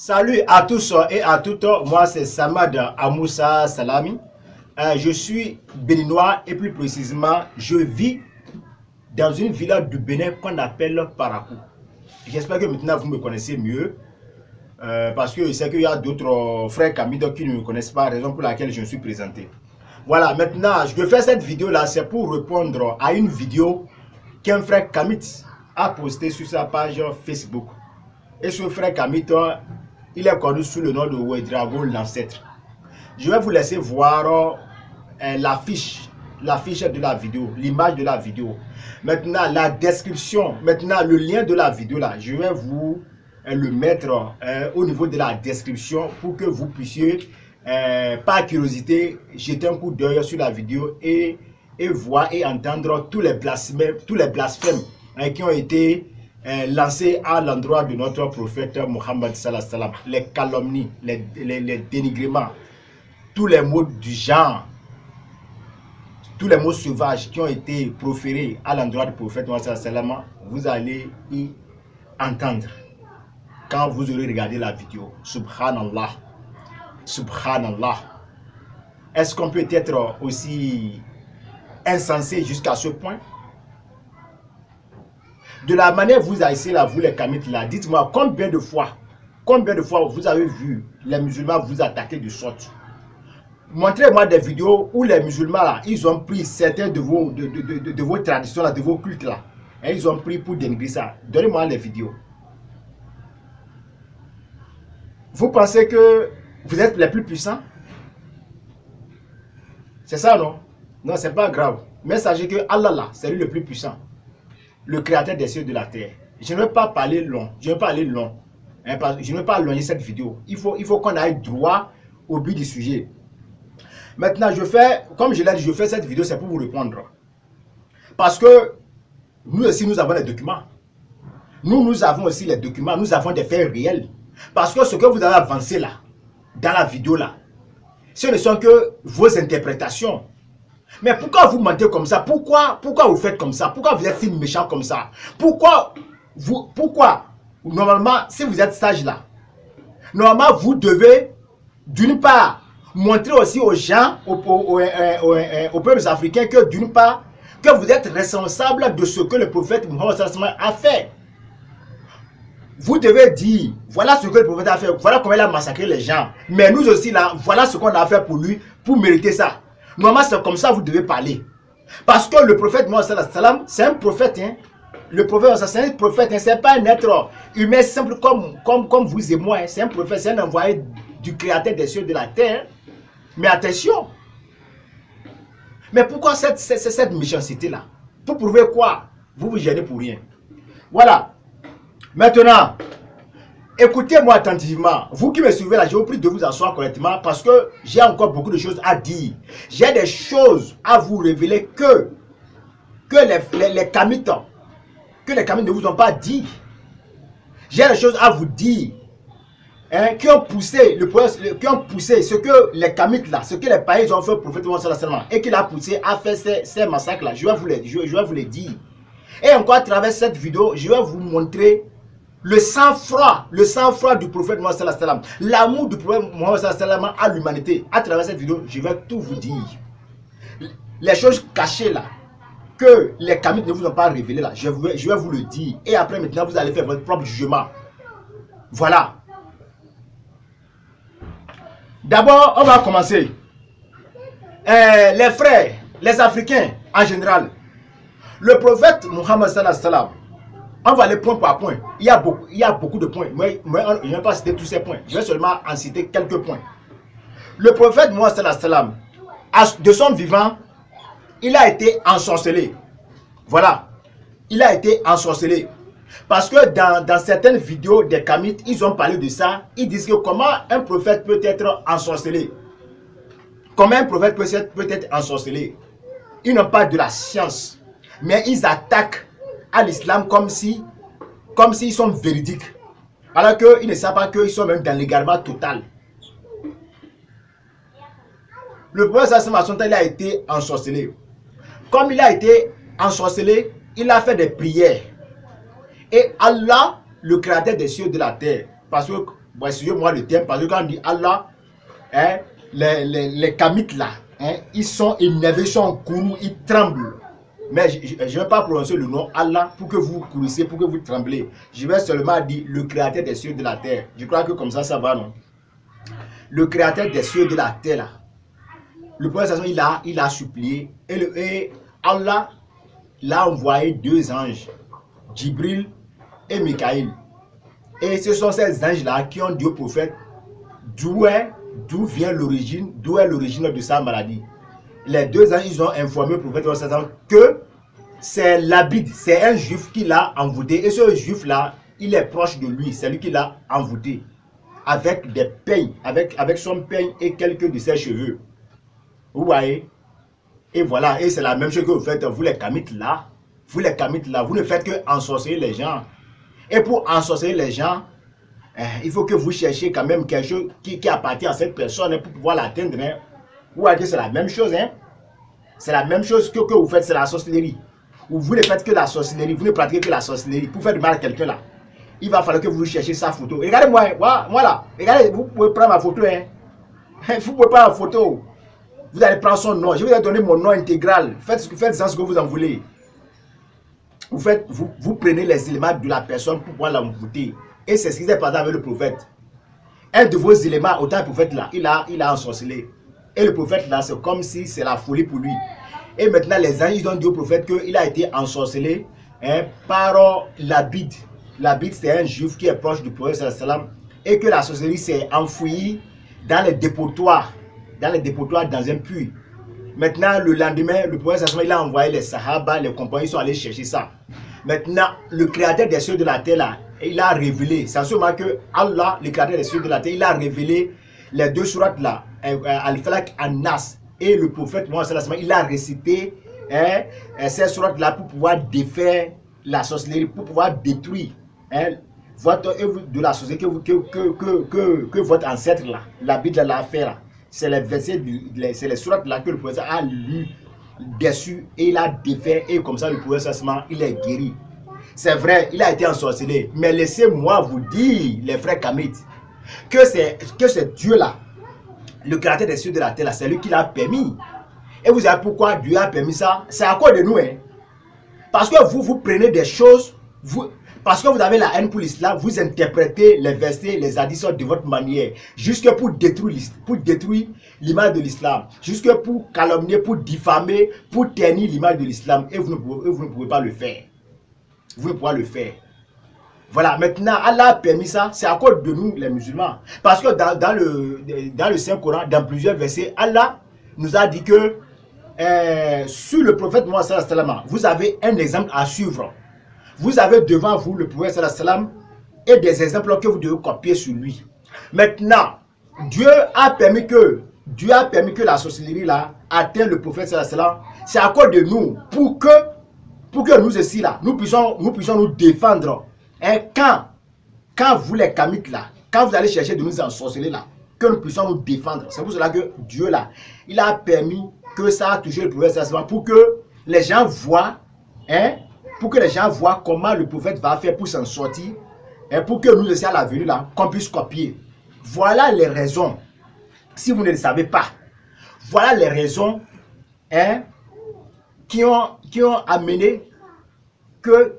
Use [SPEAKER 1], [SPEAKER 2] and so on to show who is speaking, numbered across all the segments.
[SPEAKER 1] Salut à tous et à toutes, moi c'est Samad Amoussa Salami. Je suis béninois et plus précisément, je vis dans une ville du Bénin qu'on appelle Parakou. J'espère que maintenant vous me connaissez mieux parce que je sais qu'il y a d'autres frères Kamido qui ne me connaissent pas, raison pour laquelle je me suis présenté. Voilà, maintenant je fais cette vidéo là, c'est pour répondre à une vidéo qu'un frère Kamit a postée sur sa page Facebook. Et ce frère Kamit, il est connu sous le nom de Ouedraogo l'ancêtre. Je vais vous laisser voir l'affiche de la vidéo, l'image de la vidéo. Maintenant, la description, maintenant le lien de la vidéo là, je vais vous le mettre au niveau de la description pour que vous puissiez, par curiosité, jeter un coup d'œil sur la vidéo et voir et entendre tous les blasphèmes qui ont été lancés à l'endroit de notre prophète Mohammed sallallahu alayhi wa sallam, les calomnies, les dénigrements, tous les mots du genre, tous les mots sauvages qui ont été proférés à l'endroit du prophète Mohammed sallallahu alayhi wa sallam, vous allez y entendre quand vous aurez regardé la vidéo. Subhanallah, subhanallah. Est-ce qu'on peut être aussi insensé jusqu'à ce point? De la manière vous avez essayé là, vous les Kamites là, dites-moi combien de fois vous avez vu les musulmans vous attaquer de sorte. Montrez-moi des vidéos où les musulmans là, ils ont pris certains de vos traditions là, de vos cultes là, et ils ont pris pour dénigrer ça. Donnez-moi les vidéos. Vous pensez que vous êtes les plus puissants? C'est ça, non? Non, c'est pas grave. Mais sachez que Allah là, c'est lui le plus puissant, le créateur des cieux et de la terre. Je ne vais pas parler long. Je ne vais pas aller long. Je ne vais pas allonger cette vidéo. Il faut qu'on aille droit au but du sujet. Maintenant, comme je l'ai dit, je fais cette vidéo, c'est pour vous répondre. Parce que nous aussi, nous avons les documents. Nous avons aussi les documents. Nous avons des faits réels. Parce que ce que vous avez avancé là, dans la vidéo là, ce ne sont que vos interprétations. Mais pourquoi vous mentez comme ça? Pourquoi vous faites comme ça? Pourquoi vous êtes si méchant comme ça? Pourquoi, normalement, si vous êtes sage là, normalement, vous devez, d'une part, montrer aussi aux gens, aux peuples africains, que d'une part, que vous êtes responsable de ce que le prophète Mohammed a fait. Vous devez dire, voilà ce que le prophète a fait, voilà comment il a massacré les gens. Mais nous aussi là, voilà ce qu'on a fait pour lui, pour mériter ça. Normalement, c'est comme ça que vous devez parler. Parce que le prophète Mohammed, c'est un prophète. Hein. Le prophète, c'est un prophète. Hein. Ce n'est pas un être humain simple comme vous et moi. Hein. C'est un prophète, c'est un envoyé du créateur des cieux et de la terre. Mais attention. Mais pourquoi cette méchanceté-là? Pour prouver quoi? Vous vous gênez pour rien. Voilà. Maintenant, écoutez-moi attentivement. Vous qui me suivez là, je vous prie de vous asseoir correctement parce que j'ai encore beaucoup de choses à dire. J'ai des choses à vous révéler que les Kamites ne vous ont pas dit. J'ai des choses à vous dire qui ont poussé ce que les Kamites là, ce que les païens ont fait au prophète Mohammed et qui l'a poussé à faire ces massacres là. Je vais vous les dire. Et encore à travers cette vidéo, je vais vous montrer le sang-froid du prophète Mohammed, l'amour du prophète Mohammed à l'humanité. À travers cette vidéo, je vais tout vous dire. Les choses cachées là, que les Kamites ne vous ont pas révélées là, je vais vous le dire. Et après maintenant, vous allez faire votre propre jugement. Voilà. D'abord, on va commencer. Les frères, les Africains en général, le prophète Mohammed on va aller point par point. Il y a beaucoup de points. Moi, je ne vais pas citer tous ces points. Je vais seulement en citer quelques points. Le prophète Mohammed, de son vivant, il a été ensorcelé. Voilà. Il a été ensorcelé. Parce que dans certaines vidéos des Kamites, ils ont parlé de ça. Ils disent que comment un prophète peut être ensorcelé. Comment un prophète peut être ensorcelé. Ils n'ont pas de la science. Mais ils attaquent à l'islam comme s'ils sont véridiques. Alors qu'ils ne savent pas qu'ils sont même dans l'égarement total. Le prophète il a été ensorcelé. Comme il a été ensorcelé, il a fait des prières. Et Allah, le créateur des cieux et de la terre, parce que Bon, excusez-moi le terme, parce que quand on dit Allah, hein, les Kamites là, hein, ils sont énervés, ils sont en courroux, ils tremblent. Mais je ne vais pas prononcer le nom Allah pour que vous courissez, pour que vous tremblez. Je vais seulement dire le créateur des cieux et de la terre. Je crois que comme ça va, non? Le créateur des cieux et de la terre là. Le prophète, il a supplié. Et Allah l'a envoyé 2 anges, Djibril et Mikaïl. Et ce sont ces anges-là qui ont dit au prophète d'où est l'origine de sa maladie. Les 2 anges, ils ont informé le prophète que c'est l'Abid, c'est un juif qui l'a envoûté. Et ce juif-là, il est proche de lui, c'est lui qui l'a envoûté. Avec des peignes, avec son peigne et quelques de ses cheveux. Vous voyez? Et voilà, et c'est la même chose que vous faites, vous les Kamites là. Vous les Kamites là, vous ne faites que ensorceler les gens. Et pour ensorceler les gens, il faut que vous cherchiez quand même quelque chose qui appartient à cette personne pour pouvoir l'atteindre. Hein. Vous voyez que c'est la même chose. Hein? C'est la même chose que vous faites, c'est la sorcellerie. Ou vous ne faites que la sorcellerie, vous ne pratiquez que la sorcellerie. Pour faire du mal à quelqu'un là, il va falloir que vous cherchiez sa photo. Regardez-moi, voilà. Regardez, vous pouvez prendre ma photo. Hein? Vous pouvez prendre ma photo. Vous allez prendre son nom. Je vais vous donner mon nom intégral. Faites ce que vous en voulez. Vous prenez les éléments de la personne pour pouvoir l'envoûter. Et c'est ce qui s'est passé avec le prophète. Un de vos éléments, autant le prophète là, il a ensorcelé. Et le prophète là, c'est comme si c'est la folie pour lui. Et maintenant, les anges, ils ont dit au prophète qu'il a été ensorcelé par l'Abid. L'Abid, c'est un juif qui est proche du prophète et que la sorcellerie s'est enfouie dans les dépotoirs. Dans un puits. Maintenant, le lendemain, le prophète il a envoyé les Sahaba, les compagnons, ils sont allés chercher ça. Maintenant, le créateur des cieux de la terre, là, il a révélé, c'est seulement que Allah, le créateur des cieux de la terre, il a révélé les 2 sourates là, Al-Falaq, An-Nas. Et le prophète, il a récité ces sourates là pour pouvoir défaire la sorcellerie, pour pouvoir détruire votre œuvre de la sorcellerie que votre ancêtre là, la Bible l'a fait là. C'est les versets, c'est les sourates là que le prophète a lu dessus et il a défait et comme ça le prophète il est guéri. C'est vrai, il a été ensorcelé, mais laissez-moi vous dire, les frères Kamites, que c'est Dieu là, le créateur des cieux de la terre là, c'est lui qui l'a permis. Et vous savez pourquoi Dieu a permis ça? C'est à cause de nous, hein. Parce que vous prenez des choses, parce que vous avez la haine pour l'islam, vous interprétez les versets, les hadiths de votre manière, jusque pour détruire l'image de l'islam, jusque pour calomnier, pour diffamer, pour ternir l'image de l'islam, et vous ne pouvez pas le faire. Vous ne pouvez pas le faire. Voilà, maintenant, Allah a permis ça, c'est à cause de nous, les musulmans. Parce que dans le Saint-Coran, dans plusieurs versets, Allah nous a dit que sur le prophète Mohammed, vous avez un exemple à suivre. Vous avez devant vous le prophète et des exemples que vous devez copier sur lui. Maintenant, Dieu a permis que la sorcellerie là atteigne le prophète. C'est à cause de nous pour que nous ici là, nous puissions nous défendre. Et quand vous les Kamites là, quand vous allez chercher de nous ensorceler là, que nous puissions nous défendre. C'est pour cela que Dieu là, il a permis que ça a touché le prophète pour que les gens voient, pour que les gens voient comment le prophète va faire pour s'en sortir, et pour que nous aussi à l'avenir là, qu'on puisse copier. Voilà les raisons. Si vous ne le savez pas, voilà les raisons qui ont amené que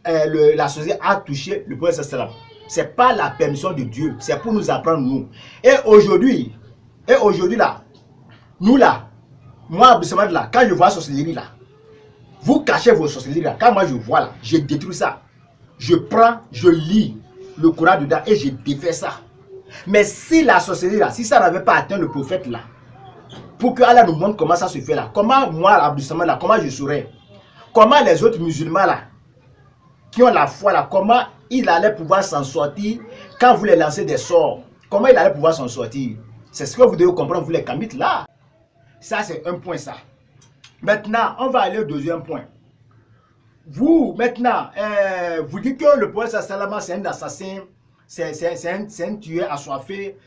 [SPEAKER 1] la société a touché le prophète. Ce n'est pas la permission de Dieu, c'est pour nous apprendre nous. Et aujourd'hui là, nous là, moi, là, quand je vois la sorcellerie là, vous cachez vos sorcelleries là. Quand moi je vois là, je détruis ça. Je prends, je lis le Coran dedans et je défais ça. Mais si la sorcellerie là, si ça n'avait pas atteint le prophète là, pour que Allah nous montre comment ça se fait là, comment moi, Abdou Samad là, comment je saurais, comment les autres musulmans là, qui ont la foi là, comment ils allaient pouvoir s'en sortir quand vous les lancez des sorts, comment ils allaient pouvoir s'en sortir. C'est ce que vous devez comprendre, vous les Kamites là. Ça c'est un point ça. Maintenant, on va aller au deuxième point. Vous, maintenant, vous dites que le prophète Salama, c'est un assassin, c'est un tueur assoiffé,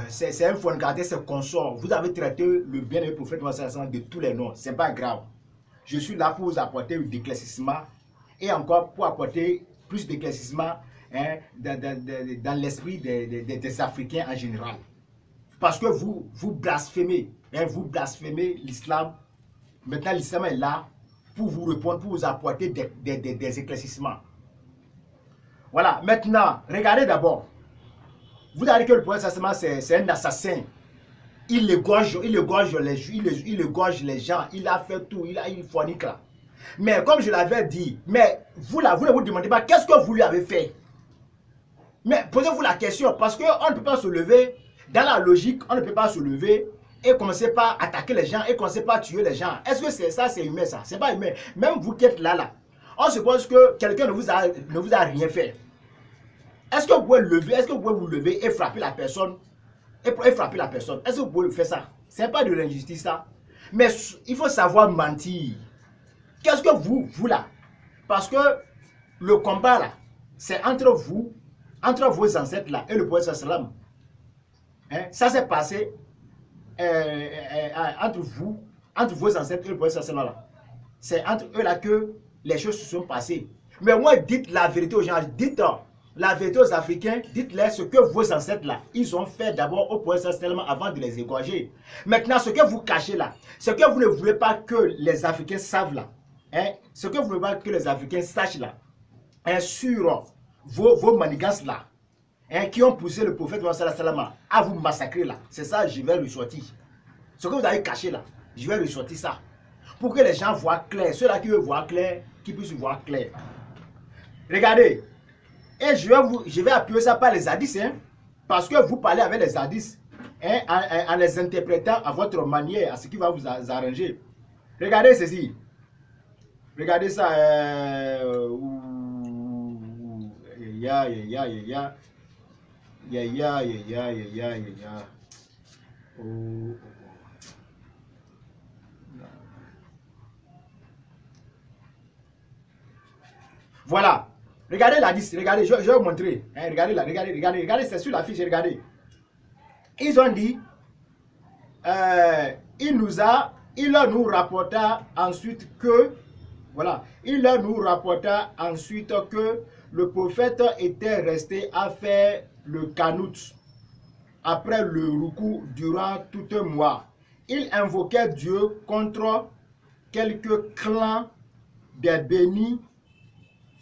[SPEAKER 1] c'est un fornicateur, c'est consort. Vous avez traité le bien du prophète de tous les noms. Ce n'est pas grave. Je suis là pour vous apporter un éclaircissement et encore pour apporter plus d'éclaircissement hein, dans l'esprit des Africains en général. Parce que vous blasphémez, hein, vous blasphémez l'islam. Maintenant, l'islam est là pour vous répondre, pour vous apporter des éclaircissements. Voilà, maintenant, regardez d'abord. Vous avez dit que le prophète c'est un assassin. Il égorge les gens, il a fait tout, il fornique là. Mais comme je l'avais dit, mais vous ne vous demandez pas qu'est-ce que vous lui avez fait. Mais posez-vous la question, parce qu'on ne peut pas se lever, dans la logique, on ne peut pas se lever et commencer par attaquer les gens et commencer par tuer les gens. Est-ce que c'est ça, c'est humain ça? C'est pas humain. Même vous qui êtes là, on suppose que quelqu'un ne vous a rien fait. Est-ce que vous pouvez lever, est-ce que vous pouvez vous lever et frapper la personne? Et frapper la personne. Est-ce que vous pouvez faire ça? Ce n'est pas de l'injustice ça. Mais il faut savoir mentir. Qu'est-ce que vous là? Parce que le combat là, c'est entre vous, entre vos ancêtres là et le prophète sallam. Hein? Ça s'est passé entre vos ancêtres et le prophète sallam là. C'est entre eux là que les choses se sont passées. Mais moi, dites la vérité aux gens, dites la vérité aux Africains, dites-leur ce que vos ancêtres là, ils ont fait d'abord au prophète sallam avant de les égorger. Maintenant, ce que vous cachez là, ce que vous ne voulez pas que les Africains savent là, hein, ce que vous ne voulez pas que les Africains sachent là, hein, sur vos manigances là, hein, qui ont poussé le prophète à vous massacrer là. C'est ça, je vais ressortir. Ce que vous avez caché là, je vais ressortir ça. Pour que les gens voient clair. Ceux-là qui veulent voir clair, qui puissent voir clair. Regardez. Et je vais appuyer ça par les hadiths. Hein, parce que vous parlez avec les hadiths. Hein, en les interprétant à votre manière, à ce qui va vous arranger. Regardez ceci. Regardez ça. Voilà. Regardez la liste. Regardez, je vais vous montrer. Hein, regardez là. Regardez, c'est sur la fiche. Regardez. Ils ont dit, il nous rapporta ensuite que, voilà, il nous rapporta ensuite que le prophète était resté à faire le kanout après le ruku durant tout un mois. Il invoquait Dieu contre quelques clans des bénis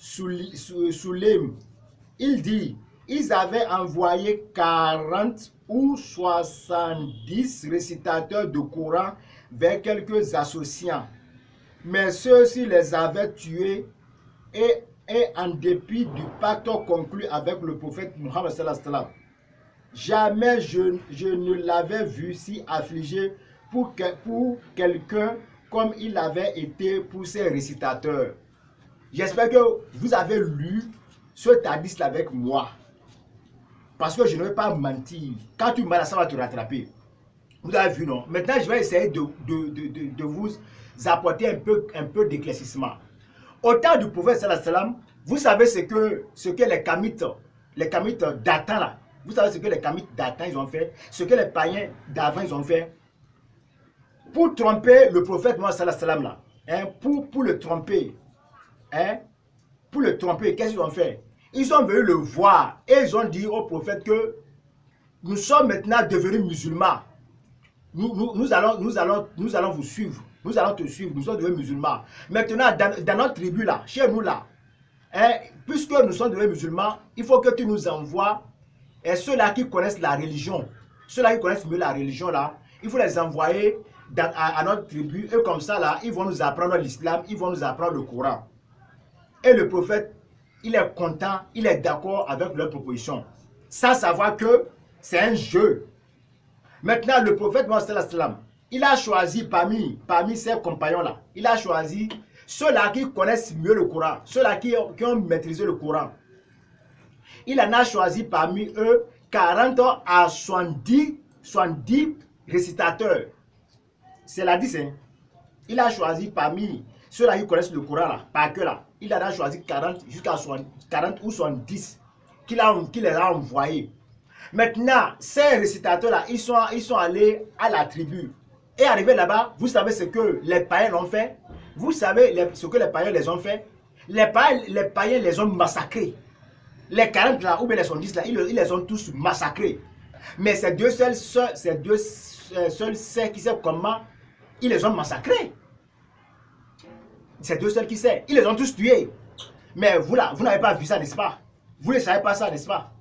[SPEAKER 1] Soulem. Il dit, ils avaient envoyé 40 ou 70 récitateurs de Coran vers quelques associants. Mais ceux-ci les avaient tués et en dépit du pacte conclu avec le prophète Muhammad sallallahu alayhi wa sallam, jamais je ne l'avais vu si affligé pour quelqu'un comme il avait été pour ses récitateurs. J'espère que vous avez lu ce hadith avec moi. Parce que je ne vais pas mentir. Quand tu m'as ça va te rattraper. Vous avez vu, non? Maintenant, je vais essayer de vous apporter un peu d'éclaircissement. Au temps du prophète sallallahu alayhi wa sallam, vous savez ce que les kamites d'Atan là, vous savez ce que les kamites d'Atan ils ont fait, ce que les païens d'avant ils ont fait pour tromper le prophète Mohammed sallallahu alayhi wa sallam là, hein, pour le tromper. Hein? Pour le tromper, qu'est-ce qu'ils ont fait? Ils sont venus le voir et ils ont dit au prophète que nous sommes maintenant devenus musulmans. Nous allons vous suivre. Nous allons te suivre. Nous sommes devenus musulmans. Maintenant, dans notre tribu là, chez nous là, hein, puisque nous sommes devenus musulmans, il faut que tu nous envoies ceux-là qui connaissent la religion. Ceux-là qui connaissent mieux la religion là, il faut les envoyer à notre tribu et comme ça là, ils vont nous apprendre l'islam, ils vont nous apprendre le Coran. Et le prophète, il est content, il est d'accord avec leur proposition. Sans savoir que c'est un jeu. Maintenant, le prophète Mohammed sallallahu alayhi wa sallam, il a choisi parmi ses compagnons-là, il a choisi ceux-là qui connaissent mieux le Coran, ceux-là qui ont maîtrisé le Coran. Il en a choisi parmi eux 40 à 70 récitateurs. C'est la 10, hein. Il a choisi parmi ceux-là qui connaissent le Coran, là, par que là, il en a choisi 40 jusqu'à 40 ou 70 qu'il les a envoyés. Maintenant, ces récitateurs-là, ils sont allés à la tribu. Et arrivés là-bas, vous savez ce que les païens ont fait? Vous savez ce que les païens les ont fait? Les païens les ont massacrés. Les 40 là, ou bien les 70 là, ils les ont tous massacrés. Mais ces deux seuls qui savent comment ils les ont massacrés. Ces deux seuls qui savent, ils les ont tous tués. Mais vous là, vous n'avez pas vu ça, n'est-ce pas? Vous ne savez pas ça, n'est-ce pas?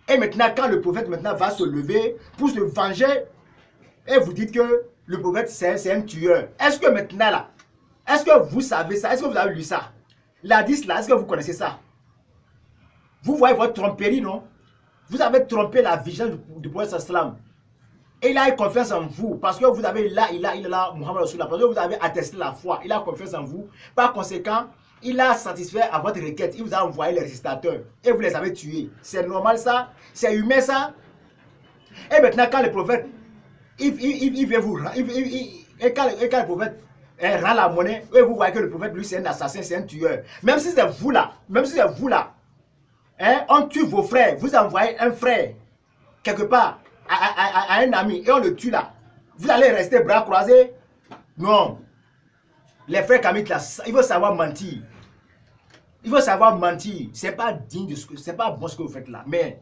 [SPEAKER 1] Et maintenant, quand le prophète maintenant va se lever pour se venger, et vous dites que le prophète c'est un tueur. Est-ce que maintenant là, est-ce que vous savez ça? Est-ce que vous avez lu ça? L'hadith là, est-ce que vous connaissez ça? Vous voyez votre tromperie, non? Vous avez trompé la vigilance du prophète sallam. Et il a eu confiance en vous parce que vous avez là, Muhammad Rasulullah, parce que vous avez attesté la foi. Il a confiance en vous. Par conséquent, il a satisfait à votre requête. Il vous a envoyé les résistateurs et vous les avez tués. C'est normal ça? C'est humain ça? Et maintenant, quand le prophète, il vient vous rendre, et quand le prophète rend la monnaie, et vous voyez que le prophète, lui, c'est un assassin, c'est un tueur. Même si c'est vous là, hein, on tue vos frères, vous envoyez un frère quelque part à un ami et on le tue là. Vous allez rester bras croisés? Non. Les frères Kamit là, il faut savoir mentir. Il faut savoir mentir. C'est pas digne de ce que, c'est pas bon ce que vous faites là. Mais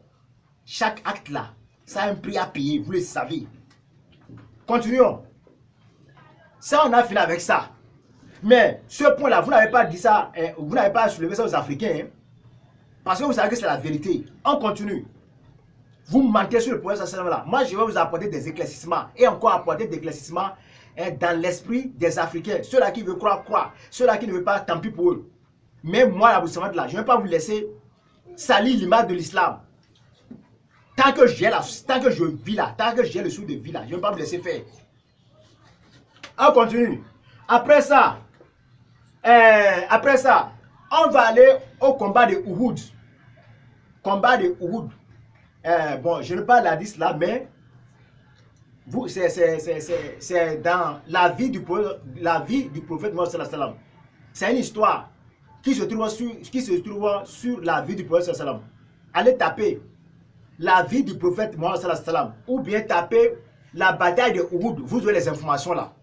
[SPEAKER 1] chaque acte là, ça a un prix à payer, vous le savez. Continuons. Ça, on a fini avec ça. Mais ce point-là, vous n'avez pas dit ça, vous n'avez pas soulevé ça aux Africains. Hein, parce que vous savez que c'est la vérité. On continue. Vous mentez sur le prophète sallallahu là. Moi, je vais vous apporter des éclaircissements. Et encore apporter des éclaircissements dans l'esprit des Africains. Ceux-là qui veulent croire, croient. Ceux-là qui ne veulent pas, tant pis pour eux. Mais moi, là, je ne vais pas vous laisser salir l'image de l'islam. Tant que j'ai là, tant que je vis là, tant que j'ai le sou de vie là, je ne vais pas vous laisser faire. On continue. Après ça, on va aller au combat de Uhud. Combat de Uhud. Bon, je ne parle pas de là, mais c'est dans la vie du prophète Mohammed sallallahu alayhi wa sallam. C'est une histoire qui se trouve sur la vie du prophète sallallahu alayhi wa sallam. Allez taper la vie du prophète Mohammed sallallahu alayhi wa sallam ou bien taper la bataille de Uhud. Vous aurez les informations là.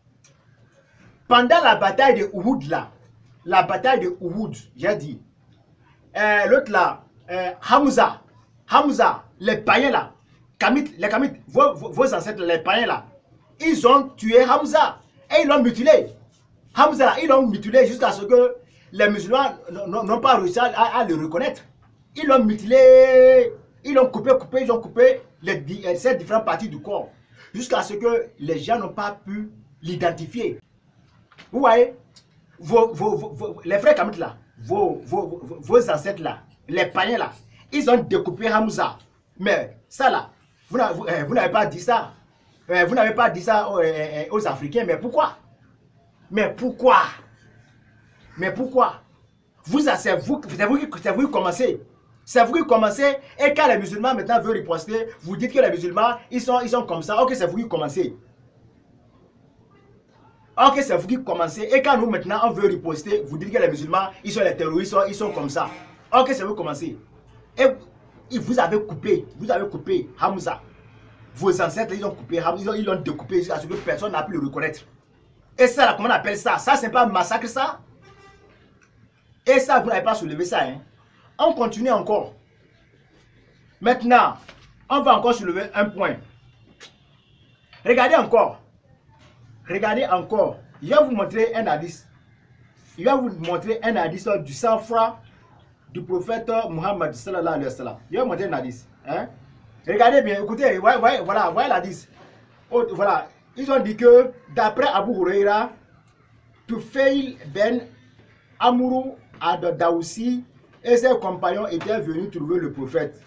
[SPEAKER 1] Pendant la bataille de Uhud là, la bataille de Uhud, j'ai dit, l'autre là, Hamza, les païens là, les Kamites, vos ancêtres, les païens là, ils ont tué Hamza et ils l'ont mutilé. Hamza là, ils l'ont mutilé jusqu'à ce que les musulmans n'ont pas réussi à le reconnaître. Ils l'ont mutilé, ils l'ont coupé, ils ont coupé ces différentes parties du corps jusqu'à ce que les gens n'ont pas pu l'identifier. Vous voyez, les frères Kamites là, vos ancêtres là, les païens là, ils ont découpé Hamza. Mais ça là, vous n'avez pas dit ça. Vous n'avez pas dit ça aux Africains. Mais pourquoi? Mais pourquoi? Mais pourquoi? C'est vous qui commencez. C'est vous qui commencez. Et quand les musulmans maintenant veulent riposter, vous dites que les musulmans, ils sont comme ça. Ok, c'est vous qui commencez. Ok, c'est vous qui commencez. Et quand nous maintenant on veut riposter, vous dites que les musulmans, ils sont les terroristes, ils sont comme ça. Ok, c'est vous qui commencez. Et vous avez coupé Hamza. Vos ancêtres, ils ont coupé Hamza, ils l'ont découpé jusqu'à ce que personne n'a pu le reconnaître. Et ça, là, comment on appelle ça? Ça, c'est pas un massacre, ça? Et ça, vous n'avez pas soulevé ça, hein? On continue encore. Maintenant, on va encore soulever un point. Regardez encore. Regardez encore. Je vais vous montrer un hadith. Je vais vous montrer un hadith du sang-froid du prophète Muhammad sallallahu alayhi wa sallam. Je vais vous montrer un hadith. Hein? Regardez bien, écoutez, voilà l'hadith. Oh, voilà. Ils ont dit que d'après Abu Huraira, Tufail ben Amru ad-Dawsi et ses compagnons étaient venus trouver le prophète.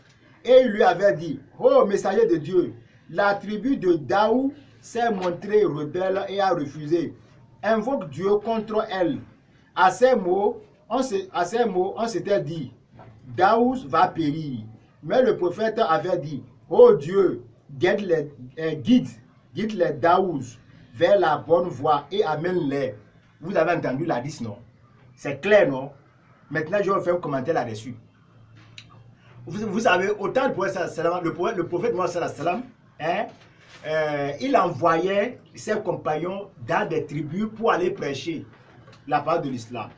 [SPEAKER 1] Et il lui avait dit, oh messager de Dieu, la tribu de Daou s'est montrée rebelle et a refusé. Invoque Dieu contre elle. À ces mots, on s'était dit, Daouz va périr. Mais le prophète avait dit, oh Dieu, guide les Daouz vers la bonne voie et amène-les. Vous avez entendu l'hadith, non? C'est clair, non? Maintenant, je vais faire un commentaire là-dessus. Vous savez, autant le prophète Mohammed, il envoyait ses compagnons dans des tribus pour aller prêcher la parole de l'islam.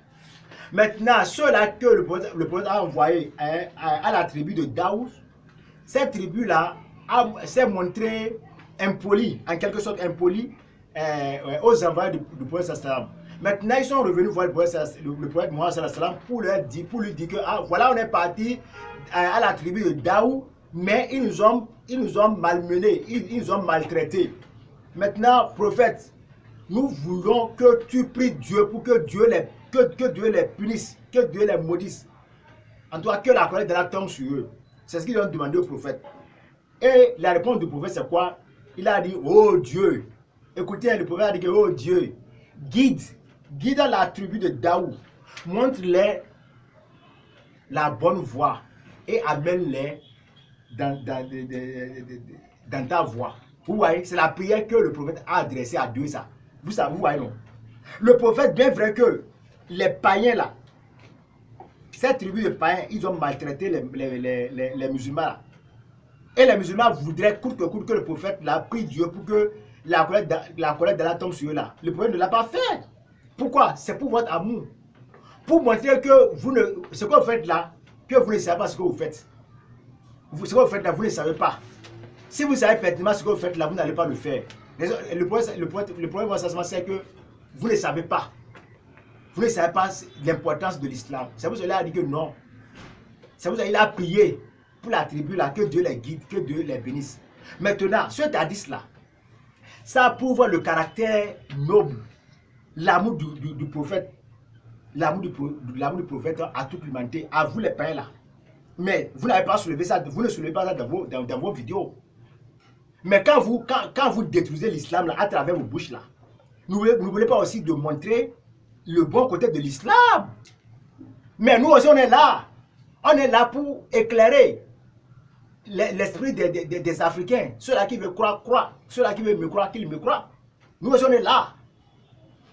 [SPEAKER 1] Maintenant, ceux-là que le prophète a envoyé à la tribu de Daoud, cette tribu-là s'est montrée impolie, en quelque sorte impolie aux envoyés du prophète sallam. Maintenant, ils sont revenus voir le prophète Mohammed sallam pour lui dire que voilà, on est parti à la tribu de Daoud, mais ils nous ont malmenés, ils nous ont maltraités. Maintenant, prophète, nous voulons que tu pries Dieu pour que Dieu les punisse, que Dieu les maudisse. En tout cas, que la colère de la tombe sur eux. C'est ce qu'ils ont demandé au prophète. Et la réponse du prophète, c'est quoi? Il a dit, oh Dieu. Écoutez, le prophète a dit que, oh Dieu, guide la tribu de Daoud. Montre-les la bonne voie et amène-les dans ta voie. Vous voyez, c'est la prière que le prophète a adressée à Dieu, ça. Vous voyez, non? Le prophète, bien vrai que les païens là, cette tribu de païens, ils ont maltraité les musulmans là. Et les musulmans voudraient coûte que coûte que le prophète l'a pris Dieu pour que la colère d'Allah tombe sur eux là. Le prophète ne l'a pas fait. Pourquoi? C'est pour votre amour. Pour montrer que ce que vous faites là, que vous ne savez pas ce que vous faites. Ce que vous faites là, vous ne savez pas. Si vous savez pertinemment ce que vous faites là, vous n'allez pas le faire. Le problème, c'est que vous ne savez pas. Vous ne savez pas l'importance de l'islam. C'est pour cela qu'il a dit que non. C'est pour cela qu'il a prié pour la tribu là, que Dieu les guide, que Dieu les bénisse. Maintenant, ce hadith là, ça prouve le caractère noble, l'amour du prophète, l'amour du prophète à toute l'humanité, à vous les païens là. Mais vous n'avez pas soulevé ça, vous ne soulevez pas ça dans vos vidéos. Mais quand vous détruisez l'islam à travers vos bouches là, n'oubliez pas aussi de montrer le bon côté de l'islam. Mais nous aussi on est là. On est là pour éclairer l'esprit des Africains. Ceux-là qui veulent croire. Ceux-là qui veulent me croire, qu'ils me croient. Nous aussi on est là.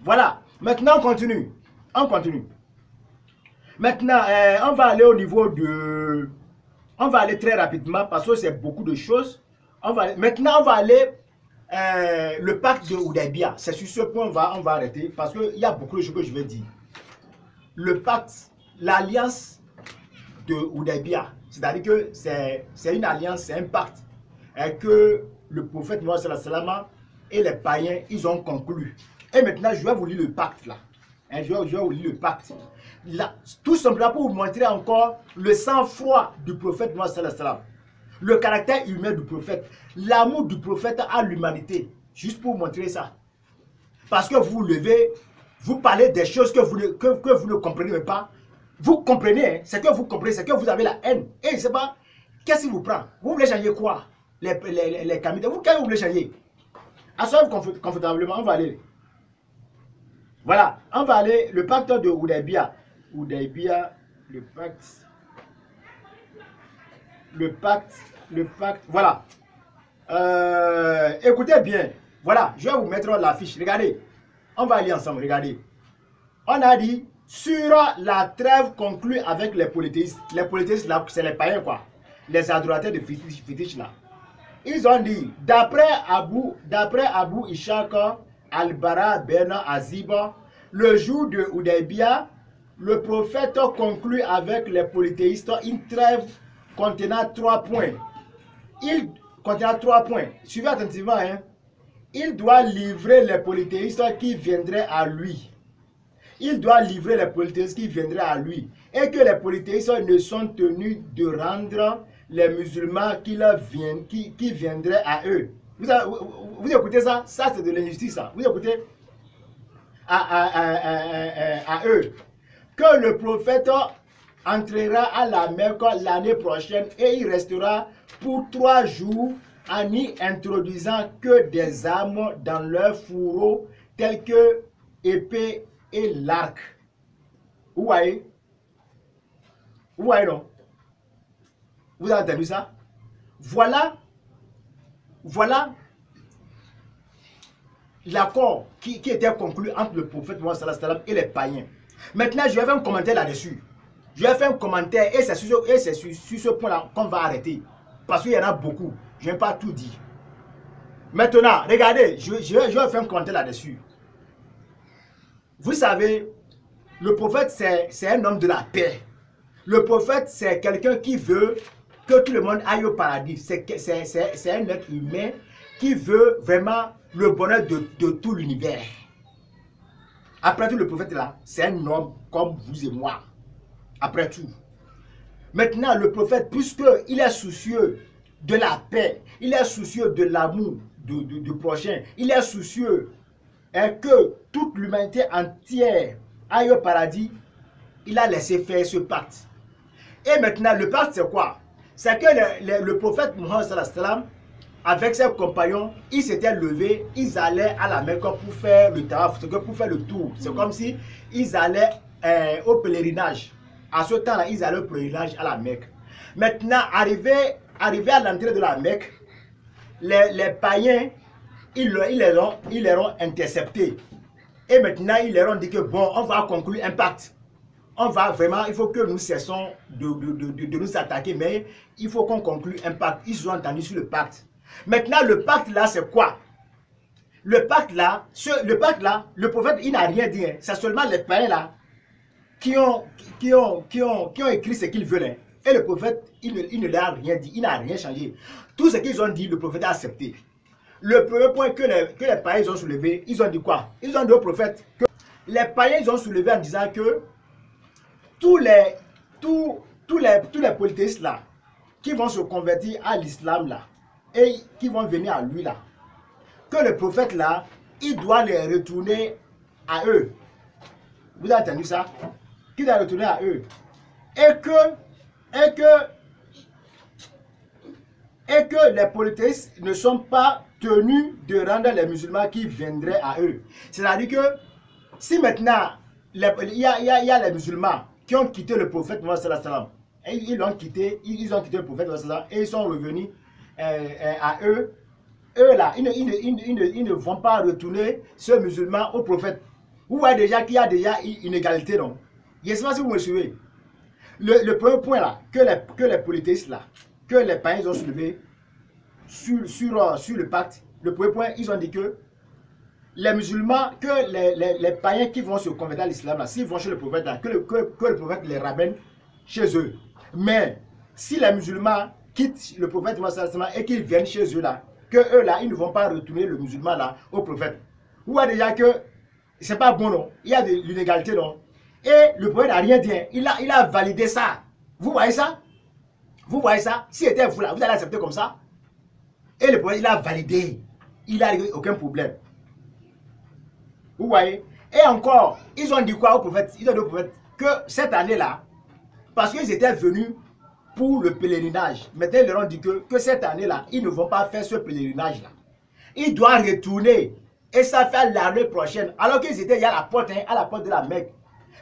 [SPEAKER 1] Voilà. Maintenant on continue. On continue. Maintenant, on va aller au niveau de... On va aller très rapidement parce que c'est beaucoup de choses. Maintenant, on va aller le pacte de Oudaybia. C'est sur ce point on va arrêter parce qu'il y a beaucoup de choses que je vais dire. Le pacte, l'alliance de Oudaybia, c'est-à-dire que c'est une alliance, c'est un pacte que le prophète Mohammed sallallahu alayhi wa sallam et les païens, ils ont conclu. Et maintenant, je vais vous lire le pacte là. Je vais vous lire le pacte. Là, tout simplement pour vous montrer encore le sang-froid du prophète Mohammed sallallahu alayhi wa sallam. Le caractère humain du prophète, l'amour du prophète à l'humanité. Juste pour vous montrer ça. Parce que vous levez, vous parlez des choses que vous ne comprenez même pas. Vous comprenez, hein, c'est que vous comprenez, c'est que vous avez la haine. Et je ne sais pas, qu'est-ce qui vous prend? Vous voulez changer quoi? Les camions, qu'est-ce que vous voulez changer? Asseyez-vous confortablement, on va aller. Voilà, on va aller, le pacte de Oudaybia. Oudaybia, le pacte, voilà. Écoutez bien, voilà, je vais vous mettre l'affiche, regardez. On va aller ensemble, regardez. On a dit, sur la trêve conclue avec les polythéistes là, c'est les païens quoi, les adorateurs de fétiches là. Ils ont dit, d'après Abu Ishaq al-Bara ben Azib, le jour de Oudaybia, le prophète conclut avec les polythéistes une trêve contenant 3 points. Il contient 3 points. Suivez attentivement. Hein. Il doit livrer les polythéistes qui viendraient à lui. Il doit livrer les polythéistes qui viendraient à lui. Et que les polythéistes ne sont tenus de rendre les musulmans qui viendraient à eux. Vous écoutez ça? Ça, c'est de l'injustice. Vous écoutez? À eux. Que le prophète entrera à la Mecque l'année prochaine et il restera pour 3 jours en y introduisant que des armes dans leur fourreau telles que épée et l'arc. Vous voyez? Vous voyez non? Vous avez entendu ça? Voilà l'accord qui était conclu entre le prophète Mohammed sallallahu alayhi wa sallam et les païens. Maintenant, je vais faire un commentaire là-dessus. Je vais faire un commentaire et c'est sur ce point-là qu'on va arrêter. Parce qu'il y en a beaucoup. Je ne vais pas tout dire. Maintenant, regardez, je vais faire un commentaire là-dessus. Vous savez, Le prophète, c'est un homme de la paix. Le prophète, c'est quelqu'un qui veut que tout le monde aille au paradis. C'est un être humain qui veut vraiment le bonheur de tout l'univers. Après tout, le prophète là, c'est un homme comme vous et moi. Après tout. Maintenant, le prophète, puisqu'il est soucieux de la paix, il est soucieux de l'amour du prochain, il est soucieux que toute l'humanité entière aille au paradis, il a laissé faire ce pacte. Et maintenant, le pacte, c'est quoi? C'est que le prophète Mohammed sallallahu alayhi wa sallam, avec ses compagnons, ils s'étaient levés, ils allaient à la Mecque pour faire le tawaf, pour faire le tour. C'est comme si ils allaient au pèlerinage. À ce temps-là, ils allaient au pèlerinage à la Mecque. Maintenant, arrivé à l'entrée de la Mecque, les païens, ils les ont interceptés. Et maintenant, ils leur ont dit que bon, on va conclure un pacte. On va vraiment, il faut que nous cessons de nous attaquer, mais il faut qu'on conclue un pacte. Ils ont entendu sur le pacte. Maintenant, le pacte là, c'est quoi? Le pacte là, le prophète, il n'a rien dit. Hein. C'est seulement les païens là qui ont écrit ce qu'ils veulent. Hein. Et le prophète, il ne leur a rien dit, il n'a rien changé. Tout ce qu'ils ont dit, le prophète a accepté. Le premier point que les païens ont soulevé, ils ont dit quoi? Ils ont dit au prophète que les païens ils ont soulevé en disant que tous les polythéistes là, qui vont se convertir à l'islam là, et qui vont venir à lui là, que le prophète là, il doit les retourner à eux. Vous avez entendu ça? Qu'il doit retourner à eux. Et que les polythéistes ne sont pas tenus de rendre les musulmans qui viendraient à eux. C'est-à-dire que si maintenant il y a les musulmans qui ont quitté le prophète Mohammed sallallahu alayhi wa sallam, et ils ont quitté le prophète Mohammed sallallahu alayhi wa sallam, et ils sont revenus à eux. Eux là, ils ne vont pas retourner ce musulman au prophète. Vous voyez déjà qu'il y a déjà une égalité, non? Je ne sais pas si vous me suivez. Le premier point là, que les polythéistes là, que les païens ont soulevé sur le pacte, le premier point, ils ont dit que les musulmans, que les païens qui vont se convertir à l'islam là, s'ils vont chez le prophète là, que le prophète les ramène chez eux. Mais si les musulmans quittent le prophète et qu'ils viennent chez eux là, que eux là, ils ne vont pas retourner le musulman là au prophète. Vous voyez déjà que c'est pas bon, non? Il y a de l'inégalité, non? Et le prophète n'a rien dit. Il a validé ça. Vous voyez ça? Vous voyez ça? Si c'était vous là, vous allez accepter comme ça? Et le prophète, il a validé. Il n'a aucun problème. Vous voyez? Et encore, ils ont dit quoi au prophète? Ils ont dit au prophète que cette année-là, parce qu'ils étaient venus pour le pèlerinage, maintenant ils leur ont dit que cette année-là, ils ne vont pas faire ce pèlerinage-là. Ils doivent retourner. Et ça fait l'année prochaine. Alors qu'ils étaient à la porte de la Mecque.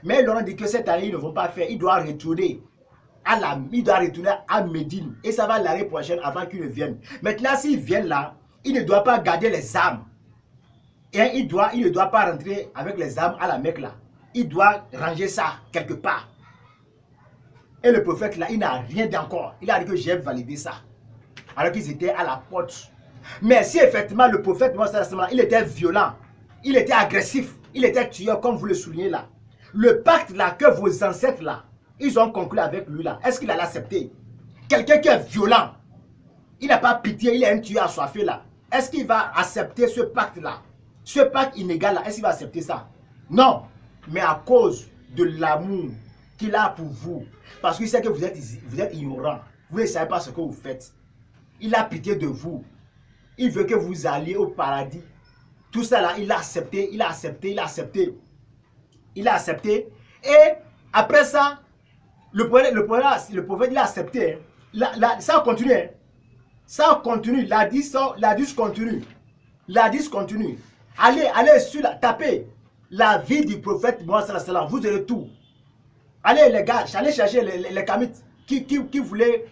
[SPEAKER 1] Mais ils leur ont dit que cette année, ils ne vont pas faire. Ils doivent retourner à Médine. Et ça va l'année prochaine avant qu'ils ne viennent. Maintenant, s'ils viennent là, ils ne doivent pas garder les armes. Et il ne doit pas rentrer avec les armes à la Mecque là. Il doit ranger ça quelque part. Et le prophète là, il n'a rien dit encore. Il a dit que j'ai validé ça. Alors qu'ils étaient à la porte. Mais si effectivement le prophète, il était violent, il était agressif, il était tueur comme vous le soulignez là. Le pacte là que vos ancêtres là, ils ont conclu avec lui là, est-ce qu'il allait accepter? Quelqu'un qui est violent, il n'a pas pitié, il est un tueur assoiffé là. Est-ce qu'il va accepter ce pacte là? Ce pacte inégal là, est-ce qu'il va accepter ça? Non, mais à cause de l'amour qu'il a pour vous, parce qu'il sait que vous êtes ignorant, vous ne savez pas ce que vous faites. Il a pitié de vous. Il veut que vous alliez au paradis. Tout ça là, il a accepté, il a accepté, il a accepté. Il a accepté. Et après ça, le prophète il a accepté. Ça continue. Hein. Ça continue. La 10 continue. La 10 continue. Allez sur tapez la vie du prophète Mohammed sallallahu alayhi wa sallam. Vous aurez tout. Allez les gars, allez chercher les kamites qui voulaient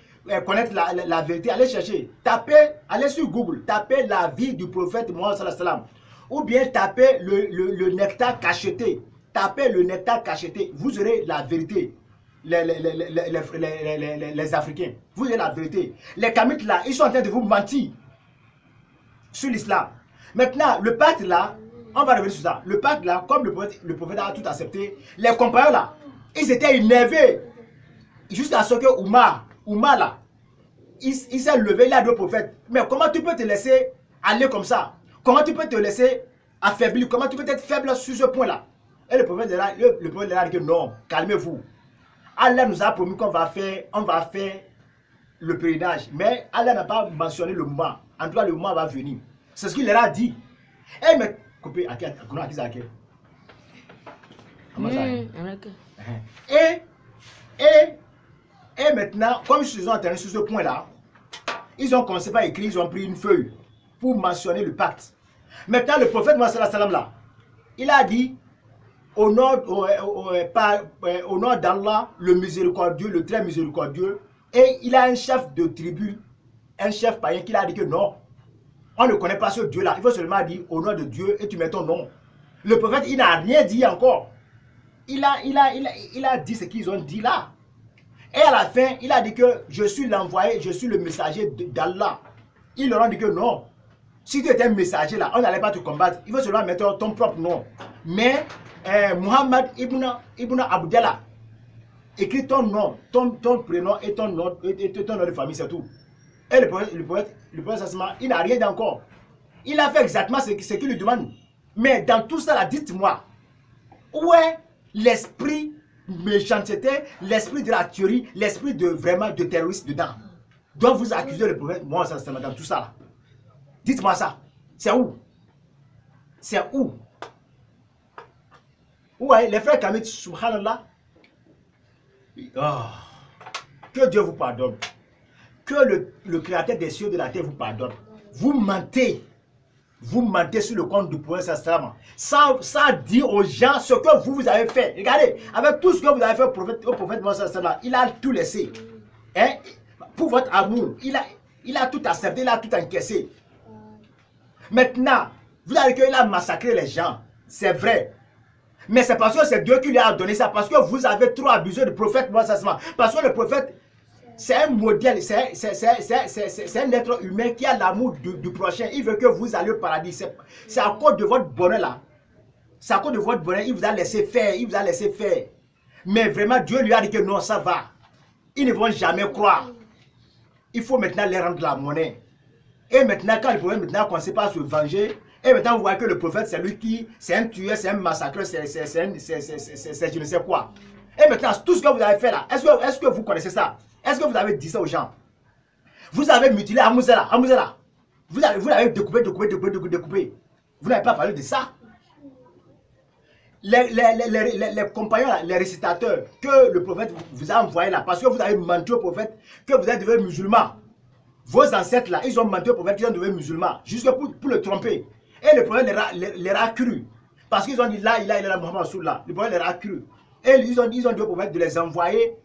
[SPEAKER 1] connaître la vérité, allez chercher, tapez, allez sur Google, tapez la vie du prophète Mohammed sallallahu alayhi wa sallam, ou bien tapez le nectar cacheté, tapez le nectar cacheté, vous aurez la vérité, les Africains, vous aurez la vérité. Les kamites là, ils sont en train de vous mentir sur l'islam. Maintenant, le pacte là, On va revenir sur ça. Le pacte là, comme le prophète a tout accepté, les compagnons là, ils étaient énervés. Jusqu'à ce que Oumar là, il s'est levé, il a dit au prophète, mais comment tu peux te laisser aller comme ça? Comment tu peux te laisser affaiblir? Comment tu peux être faible sur ce point-là? Et le prophète leur a dit que non, calmez-vous. Allah nous a promis qu'on va faire le pèlerinage. Mais Allah n'a pas mentionné le moment. En tout cas, le moment va venir. C'est ce qu'il leur a dit. Et mais, coupé, et maintenant, comme ils se sont intéressés sur ce point-là, ils ont commencé par écrire, ils ont pris une feuille pour mentionner le pacte. Maintenant, le prophète Mohammed sallam là, il a dit au nom d'Allah, le miséricordieux, le très miséricordieux, et il a un chef de tribu, un chef païen qui a dit que non, on ne connaît pas ce Dieu-là. Il faut seulement dire au nom de Dieu et tu mets ton nom. Le prophète, il n'a rien dit encore. Il a dit ce qu'ils ont dit là. Et à la fin, il a dit que je suis l'envoyé, je suis le messager d'Allah. Ils leur ont dit que non. Si tu étais un messager là, on n'allait pas te combattre. Il faut seulement mettre ton propre nom. Mais Muhammad ibn Abdallah, écris ton nom, ton prénom et ton nom de famille, c'est tout. Et le prophète il n'a rien dit encore. Il a fait exactement ce qu'il lui demande. Mais dans tout ça, là, dites-moi, où est l'esprit méchanceté, l'esprit de la tuerie, l'esprit de vraiment de terroriste dedans? Donc vous accusez le prophète, moi, ça, dans tout ça là. Dites-moi ça. C'est où? C'est où? Où est les frères Kamit, subhanallah? Oh. Que Dieu vous pardonne. Que le créateur des cieux et de la terre vous pardonne. Vous mentez. Vous mentez sur le compte du prophète sans dire aux gens ce que vous avez fait. Regardez, avec tout ce que vous avez fait au prophète Mohammed, il a tout laissé. Hein? Pour votre amour, il a tout accepté, il a tout encaissé. Maintenant, vous avez dit qu'il a massacré les gens. C'est vrai. Mais c'est parce que c'est Dieu qui lui a donné ça. Parce que vous avez trop abusé du prophète Mohammed. Parce que le prophète, c'est un modèle, c'est un être humain qui a l'amour du prochain. Il veut que vous alliez au paradis. C'est à cause de votre bonheur là. C'est à cause de votre bonheur. Il vous a laissé faire. Il vous a laissé faire. Mais vraiment, Dieu lui a dit que non, ça va. Ils ne vont jamais croire. Il faut maintenant les rendre la monnaie. Et maintenant, quand le prophète maintenant commence pas à se venger, et maintenant vous voyez que le prophète, c'est lui qui, c'est un tueur, c'est un massacreur, c'est je ne sais quoi. Et maintenant, tout ce que vous avez fait là, est-ce que vous connaissez ça? Est-ce que vous avez dit ça aux gens? Vous avez mutilé Amouzela. Vous l'avez découpé. Vous n'avez pas parlé de ça. Les compagnons, là, les récitateurs que le prophète vous a envoyés là, parce que vous avez menti au prophète que vous êtes devenu musulman. Vos ancêtres là, ils ont menti au prophète qu'ils sont devenus musulmans, juste pour le tromper. Et le prophète les a cru. Parce qu'ils ont dit là, il a Muhammad Rasulullah. Le prophèt les a cru. Et ils ont dit au prophète de les envoyer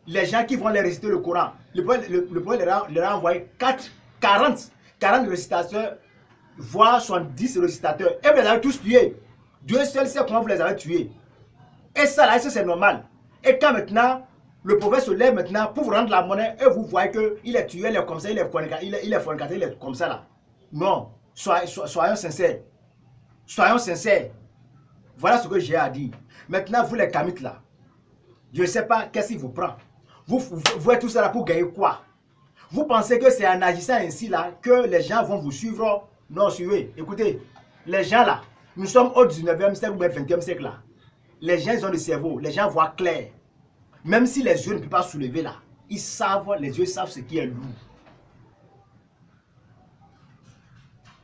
[SPEAKER 1] les gens qui vont les réciter le Coran. Le prophète leur a envoyé 40 récitateurs, voire 70 récitateurs. Et vous les avez tous tués. Dieu seul sait comment vous les avez tués. Et ça là, c'est normal. Et quand maintenant, le prophète se lève maintenant pour vous rendre la monnaie et vous voyez qu'il est tué, il est comme ça, il est fornicateur, il est comme ça là. Non, soyons sincères. Soyons sincères. Voilà ce que j'ai à dire. Maintenant, vous les kamites là, je ne sais pas qu'est-ce qui vous prend. Vous êtes tout ça là pour gagner quoi? Vous pensez que c'est en agissant ainsi là que les gens vont vous suivre? Non, suivez. Écoutez, les gens là, nous sommes au 19e siècle ou 20e siècle là. Les gens, ils ont le cerveau, les gens voient clair. Même si les yeux ne peuvent pas soulever là, ils savent, les yeux savent ce qui est lourd.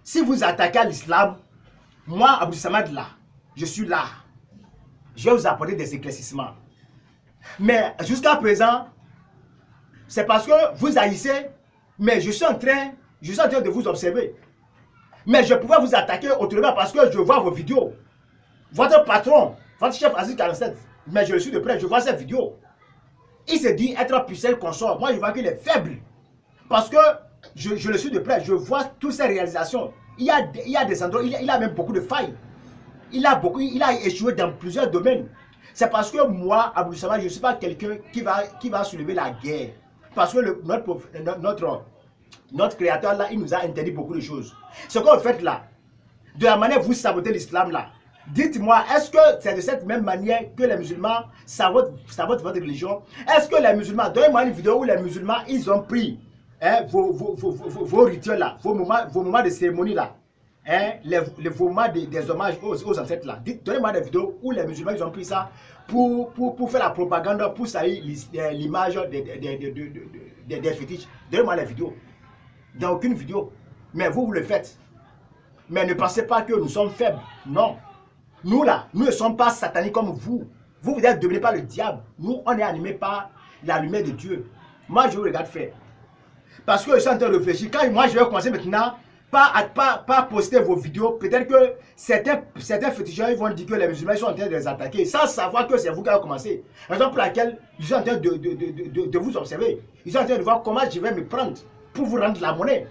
[SPEAKER 1] Si vous attaquez à l'islam, moi, Abdou Samad là, je suis là. Je vais vous apporter des éclaircissements. Mais jusqu'à présent, c'est parce que vous haïssez, mais je suis en train de vous observer. Mais je pouvais vous attaquer autrement parce que je vois vos vidéos. Votre patron, votre chef Aziz 47, mais je le suis de près, je vois ces vidéos. Il se dit être puissant consort. Moi, je vois qu'il est faible. Parce que je le suis de près, je vois toutes ces réalisations. Il y a des endroits, il a même beaucoup de failles. Il a échoué dans plusieurs domaines. C'est parce que moi, Abdou Samad, je ne suis pas quelqu'un qui va soulever la guerre. Parce que notre créateur là, il nous a interdit beaucoup de choses. Ce que vous faites là, de la manière vous sabotez l'islam là. Dites-moi, est-ce que c'est de cette même manière que les musulmans sabotent votre religion? Est-ce que les musulmans, donnez-moi une vidéo où les musulmans, ils ont pris vos rituels là, vos moments de cérémonie là, vos moments des hommages aux ancêtres là. Donnez-moi des vidéos où les musulmans, ils ont pris ça pour faire la propagande, pour salir l'image des fétiches. Donnez-moi les vidéos. Dans aucune vidéo. Mais vous le faites. Mais ne pensez pas que nous sommes faibles. Non. Nous là, nous ne sommes pas sataniques comme vous. Vous êtes dominés par le diable. Nous, on est animés par la lumière de Dieu. Moi, je vous regarde faire. Parce que je suis en train de réfléchir. Quand moi, je vais commencer maintenant, pas poster vos vidéos. Peut-être que certains féticheurs, ils vont dire que les musulmans sont en train de les attaquer. Sans savoir que c'est vous qui avez commencé. Raison pour laquelle ils sont en train de vous observer. Ils sont en train de voir comment je vais me prendre pour vous rendre la monnaie.